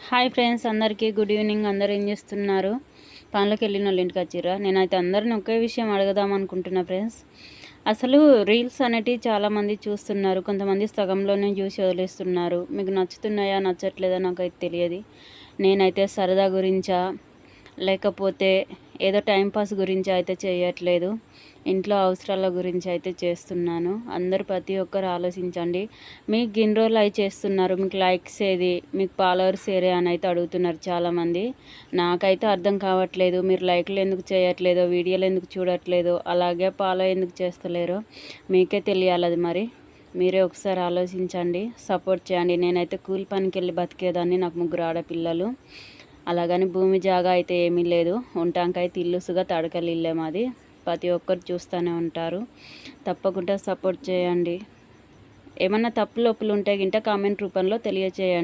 Hi friends, అందరికీ good evening. అందరు ఏం చేస్తున్నారు? పనులకు వెళ్ళిన వాళ్ళు ఇంటికి వచ్చిర్రా? నేనైతే అందరిని ఒకే విషయం అడుగుదాం అనుకుంటున్నా ఫ్రెండ్స్. అసలు రీల్స్ అనేటివి చాలామంది చూస్తున్నారు. కొంతమంది సగంలోనే చూసి వదిలేస్తున్నారు. మీకు నచ్చుతున్నాయా నచ్చట్లేదా నాకైతే తెలియదు. నేనైతే సరదా గురించా లేకపోతే ఏదో టైంపాస్ గురించి అయితే చేయట్లేదు. ఇంట్లో అవసరాల గురించి అయితే చేస్తున్నాను. అందరూ ప్రతి ఒక్కరు ఆలోచించండి. మీకు గిన్ని రోజులు అవి చేస్తున్నారు, మీకు లైక్స్ ఏది, మీకు ఫాలోవర్స్ ఏరే అని అయితే అడుగుతున్నారు చాలామంది. నాకైతే అర్థం కావట్లేదు. మీరు లైక్లు ఎందుకు చేయట్లేదో, వీడియోలు ఎందుకు చూడట్లేదో, అలాగే ఫాలో ఎందుకు చేస్తలేరో మీకే తెలియాలి. అది మరి మీరే ఒకసారి ఆలోచించండి, సపోర్ట్ చేయండి. నేనైతే కూలి పనికి వెళ్ళి బతికేదాన్ని. నాకు 3 ఆడపిల్లలు. అలాగని భూమి జాగా అయితే ఏమీ లేదు. ఉండటానికైతే ఇల్లుసుగా తడకలు ఇల్లే మాది. ప్రతి ఒక్కరు చూస్తూనే ఉంటారు. తప్పకుండా సపోర్ట్ చేయండి. ఏమన్నా తప్పులు ఒప్పులు ఉంటే గింట కామెంట్ రూపంలో తెలియచేయండి.